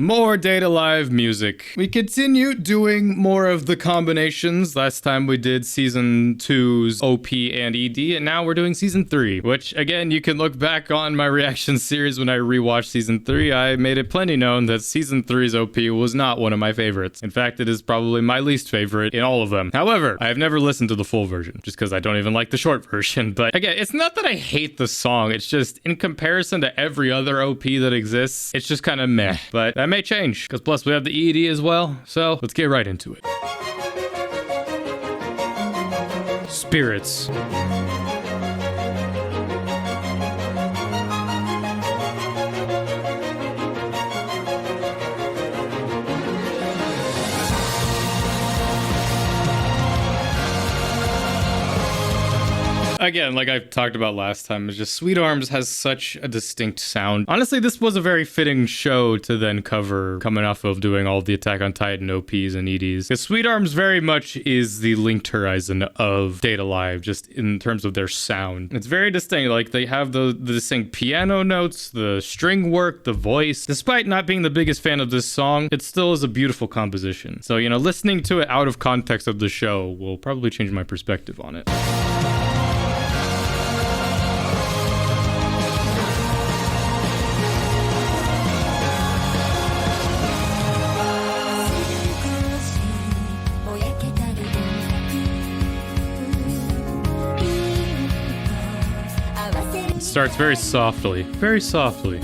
More Data Live music. We continue doing more of the combinations. Last time we did Season 2's OP and ED, and now we're doing Season 3, which, again, you can look back on my reaction series when I rewatched Season 3. I made it plenty known that Season 3's OP was not one of my favorites. In fact, it is probably my least favorite in all of them. However, I have never listened to the full version, just because I don't even like the short version. But again, it's not that I hate the song, it's just in comparison to every other OP that exists, it's just kind of meh. But that may change, because plus we have the ED as well, so let's get right into it. Spirits. Again, like I talked about last time, it's just Sweet Arms has such a distinct sound. Honestly, this was a very fitting show to then cover, coming off of doing all the Attack on Titan OPs and EDs. Because Sweet Arms very much is the Linked Horizon of Data Live, just in terms of their sound. It's very distinct. Like, they have the distinct piano notes, the string work, the voice. Despite not being the biggest fan of this song, it still is a beautiful composition. So, you know, listening to it out of context of the show will probably change my perspective on it. Starts very softly, very softly.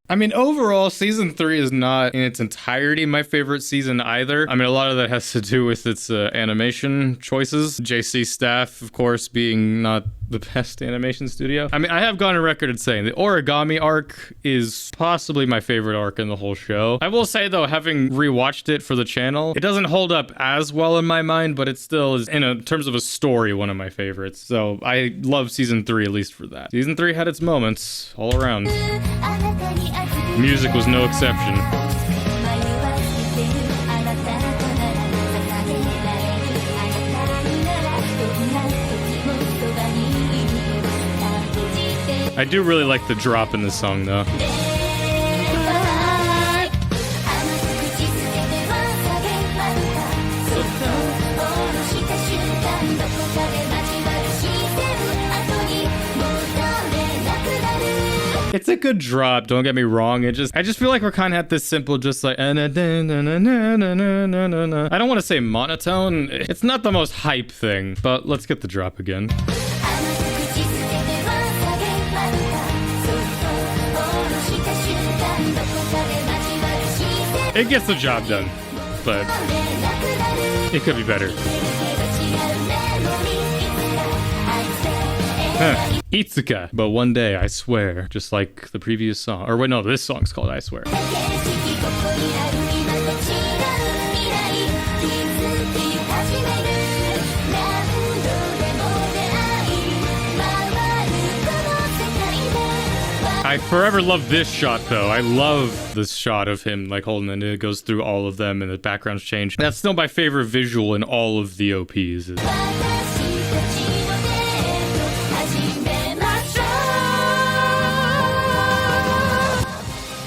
I mean, overall, Season 3 is not in its entirety my favorite season either. I mean, a lot of that has to do with its animation choices. JC Staff, of course, being not the best animation studio. I mean, I have gone on record at saying the origami arc is possibly my favorite arc in the whole show. I will say, though, having rewatched it for the channel, it doesn't hold up as well in my mind, but it still is, in terms of a story, one of my favorites. So I love Season 3, at least for that. Season 3 had its moments all around. Music was no exception. I do really like the drop in this song, though. It's a good drop, don't get me wrong. I just feel like we're kind of at this simple, just like, I don't want to say monotone. It's not the most hype thing, but let's get the drop again. It gets the job done, but it could be better. Itsuka, but one day, I swear, just like the previous song. Or wait, no, this song's called I Swear. I forever love this shot, though. I love this shot of him, like, holding it. It goes through all of them, and the backgrounds change. That's still my favorite visual in all of the OPs.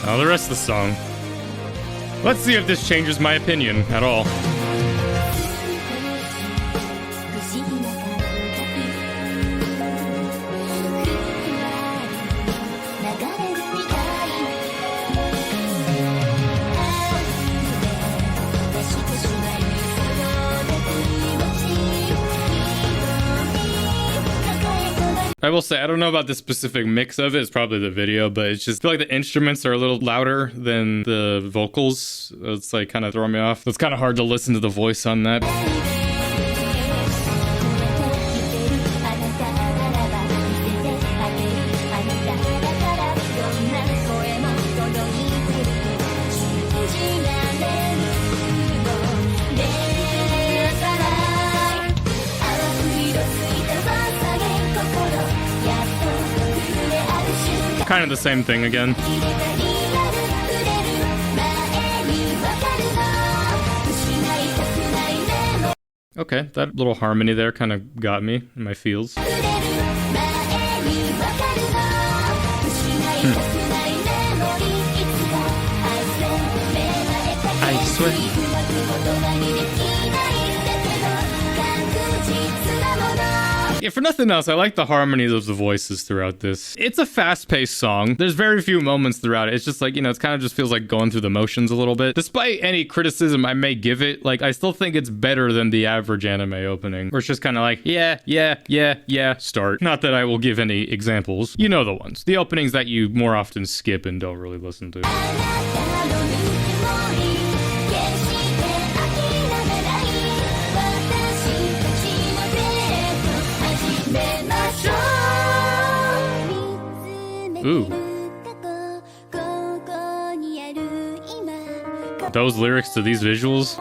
Now the rest of the song. Let's see if this changes my opinion at all. I will say, I don't know about the specific mix of it. It's probably the video, but it's just, I feel like the instruments are a little louder than the vocals. It's like kind of throwing me off. It's kind of hard to listen to the voice on that. Kind of the same thing again. Okay, that little harmony there kind of got me in my feels. I swear. Yeah, for nothing else, I like the harmonies of the voices throughout this. It's a fast-paced song. There's very few moments throughout it. It's just like, you know, it kind of just feels like going through the motions a little bit. Despite any criticism I may give it, like, I still think it's better than the average anime opening, where it's just kind of like, yeah, start. Not that I will give any examples. You know the ones. The openings that you more often skip and don't really listen to. Ooh. Those lyrics to these visuals?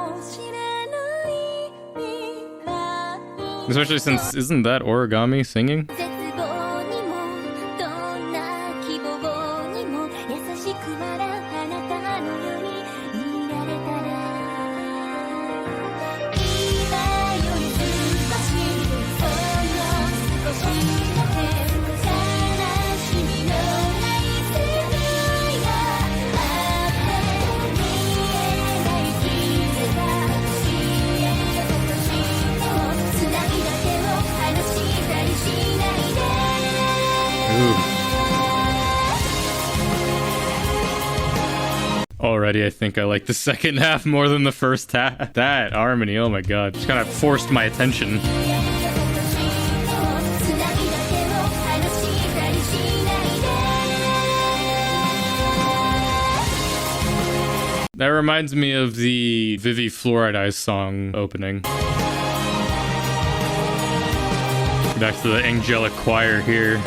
Especially since, isn't that Origami singing? Already, I think I like the second half more than the first half. That harmony, oh my god, just kind of forced my attention. That reminds me of the Vivi Fluoridize song opening. Back to the angelic choir here.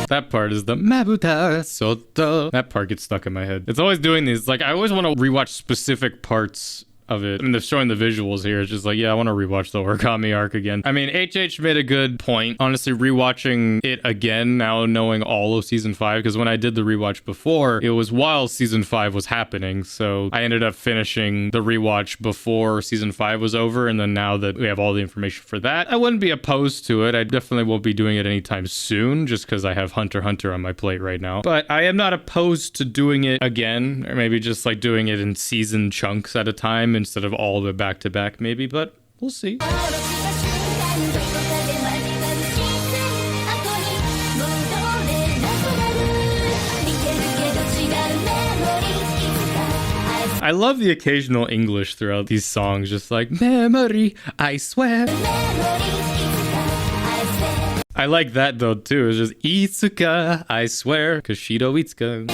That part is the Mabuta Soto. That part gets stuck in my head. It's always doing these. Like, I always want to rewatch specific parts of it. I mean, they're showing the visuals here. It's just like, yeah, I want to rewatch the Origami arc again. I mean, HH made a good point. Honestly, rewatching it again now, knowing all of season 5, because when I did the rewatch before, it was while season 5 was happening. So I ended up finishing the rewatch before season 5 was over. And then now that we have all the information for that, I wouldn't be opposed to it. I definitely won't be doing it anytime soon, just because I have Hunter x Hunter on my plate right now. But I am not opposed to doing it again, or maybe just like doing it in season chunks at a time instead of all of it back to back, maybe, but we'll see. I love the occasional English throughout these songs, just like, memory, I swear. I like that though too, it's just, Itsuka, I swear, because Shido Itsuka.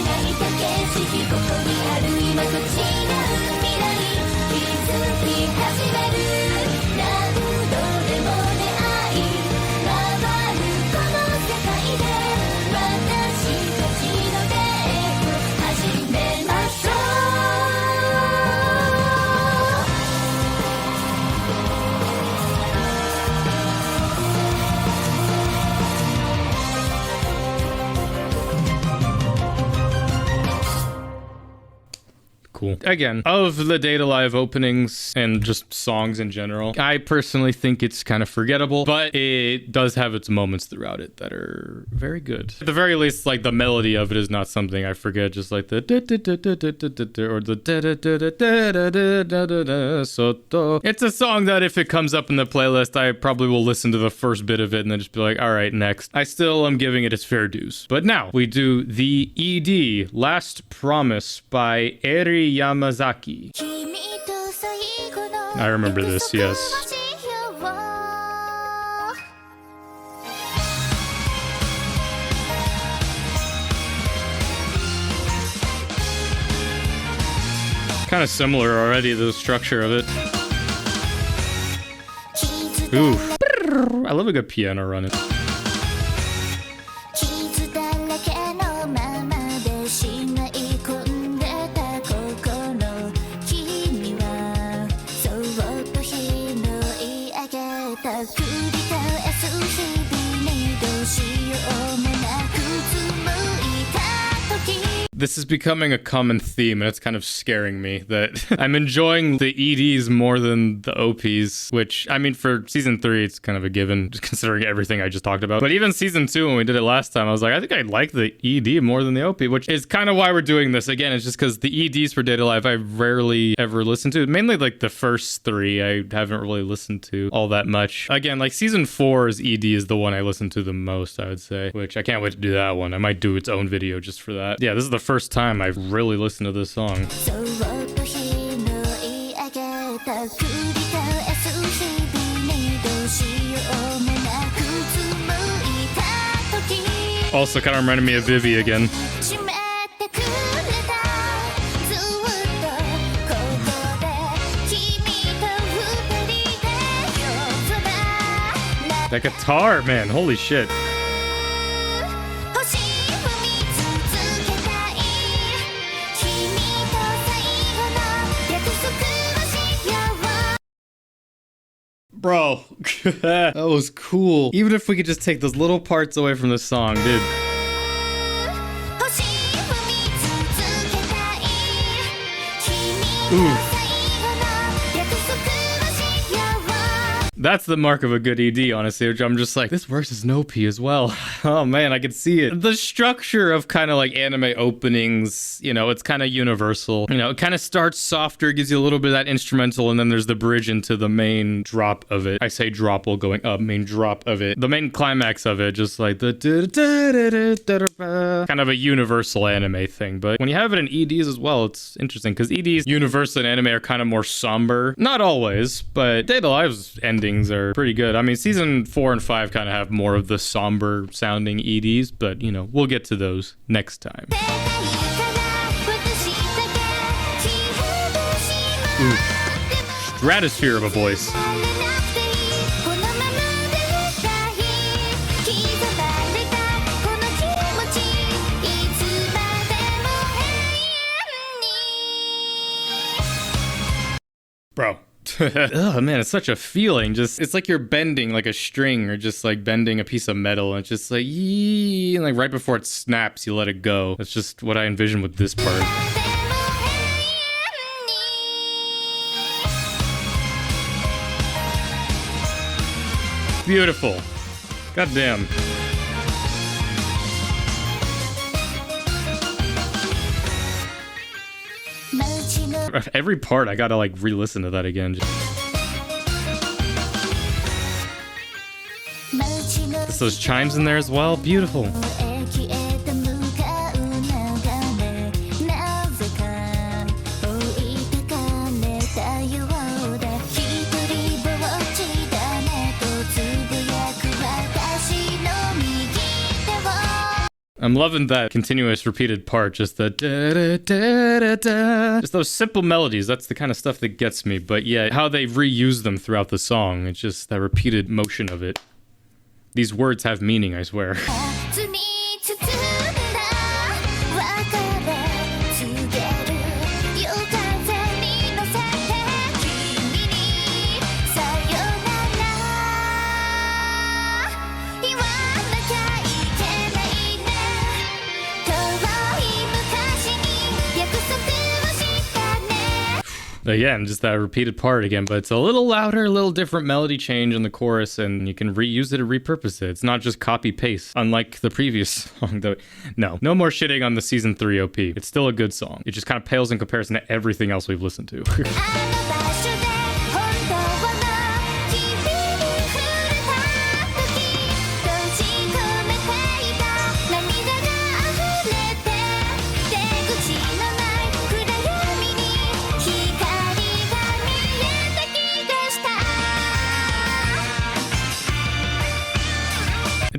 Cool. Again, of the Date Alive openings and just songs in general, I personally think it's kind of forgettable, but it does have its moments throughout it that are very good. At the very least, like, the melody of it is not something I forget, just like the or the soto. It's a song that if it comes up in the playlist, I probably will listen to the first bit of it and then just be like, all right, next. I still am giving it its fair dues. But now we do the ED, Last Promise by Erii Yamazaki. I remember this, yes. Kind of similar already, the structure of it. Ooh. I love a good piano running. This is becoming a common theme, and it's kind of scaring me that I'm enjoying the EDs more than the OPs, which, I mean, for season 3, it's kind of a given, just considering everything I just talked about. But even season 2, when we did it last time, I was like, I think I like the ED more than the OP, which is kind of why we're doing this. Again, it's just because the EDs for Data Life I rarely ever listen to. Mainly like the first 3, I haven't really listened to all that much. Again, like season 4's ED is the one I listen to the most, I would say, which I can't wait to do that one. I might do its own video just for that. Yeah, this is the first time I've really listened to this song. Also kind of reminded me of Vivi again. That guitar, man, holy shit. Bro, that was cool. Even if we could just take those little parts away from this song, dude. Ooh. That's the mark of a good ED, honestly, which I'm just like, this works as an OP as well. Oh man, I could see it. The structure of kind of like anime openings, you know, it's kind of universal. You know, it kind of starts softer, gives you a little bit of that instrumental, and then there's the bridge into the main drop of it. I say drop while going up, main drop of it. The main climax of it, just like the kind of a universal anime thing. But when you have it in EDs as well, it's interesting because EDs, universal and anime are kind of more somber. Not always, but Data Live's ending are pretty good. I mean, season 4 and 5 kind of have more of the somber sounding EDs, but you know, we'll get to those next time. Ooh. Stratosphere of a voice. Bro. Oh man, it's such a feeling. Just, it's like you're bending like a string or just like bending a piece of metal, and it's just like, yee, and like right before it snaps, you let it go. That's just what I envision with this part. Beautiful. God damn. Every part, I gotta like re-listen to that again. There's those chimes in there as well. Beautiful. I'm loving that continuous repeated part, just the just those simple melodies. That's the kind of stuff that gets me. But yeah, how they reuse them throughout the song, it's just that repeated motion of it. These words have meaning, I swear. Again, just that repeated part again, but it's a little louder, a little different melody change in the chorus, and you can reuse it or repurpose it. It's not just copy paste, unlike the previous song. No more shitting on the season 3 OP. It's still a good song. It just kind of pales in comparison to everything else we've listened to.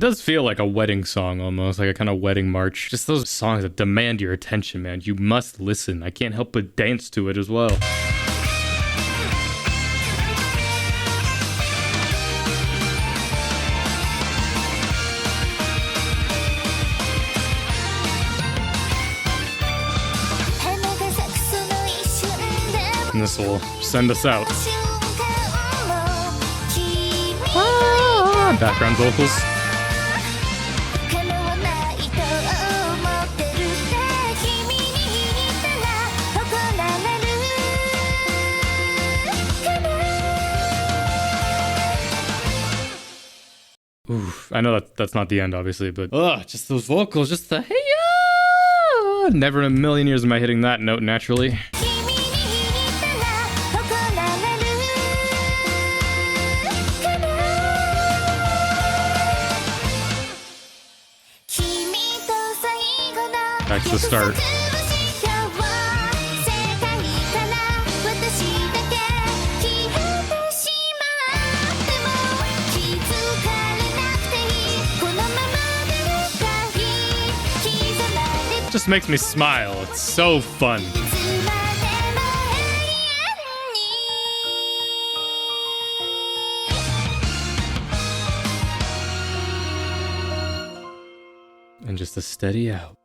does feel like a wedding song almost, like a kind of wedding march. Just those songs that demand your attention, man. You must listen. I can't help but dance to it as well. And this will send us out. Ah, background vocals. Oof, I know that's not the end, obviously, but just those vocals, just the hey-ya! Never in a million years am I hitting that note naturally. Back to the start. Just makes me smile. It's so fun. And just a steady out.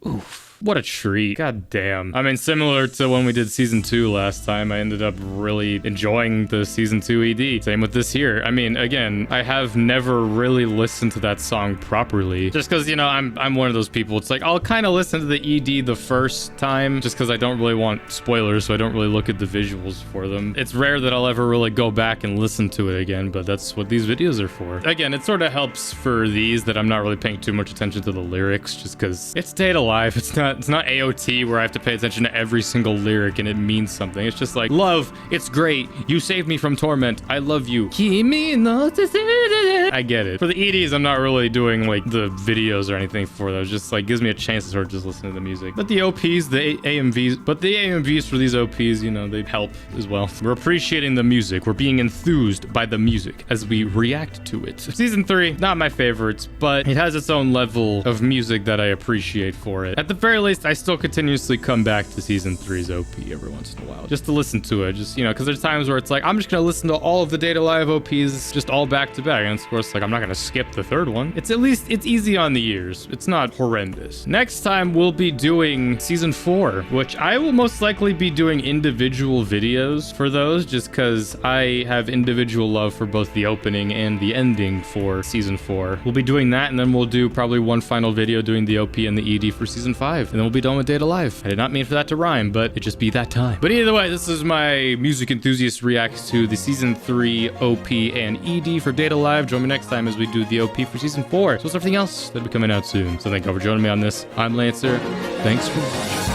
Oof. What a treat. God damn. I mean, similar to when we did season 2 last time, I ended up really enjoying the season 2 ED. Same with this here. I mean, again, I have never really listened to that song properly. Just because, you know, I'm one of those people. It's like, I'll kind of listen to the ED the first time just because I don't really want spoilers, so I don't really look at the visuals for them. It's rare that I'll ever really go back and listen to it again, but that's what these videos are for. Again, it sort of helps for these that I'm not really paying too much attention to the lyrics just because it's Data Live. It's not AOT where I have to pay attention to every single lyric and it means something. It's just like, love, it's great. You saved me from torment. I love you. I get it. For the EDs, I'm not really doing like the videos or anything for those. Just like gives me a chance to sort of just listen to the music. But the OPs, the AMVs for these OPs, you know, they help as well. We're appreciating the music. We're being enthused by the music as we react to it. Season 3, not my favorites, but it has its own level of music that I appreciate for it. At the very least, I still continuously come back to season 3's OP every once in a while just to listen to it. Just, you know, because there's times where it's like, I'm just gonna listen to all of the Data Live OPs just all back to back. And of course, like, I'm not gonna skip the third one. It's at least, it's easy on the ears. It's not horrendous. Next time, we'll be doing season 4, which I will most likely be doing individual videos for those just because I have individual love for both the opening and the ending for season 4. We'll be doing that, and then we'll do probably one final video doing the OP and the ED for season 5, and then we'll be done with Data Live. I did not mean for that to rhyme, but it just be that time. But either way, this is my Music Enthusiast Reacts to the season 3 OP and ED for Data Live. Join me next time as we do the OP for season 4. So it's everything else that'll be coming out soon. So thank you all for joining me on this. I'm Lancer. Thanks for watching.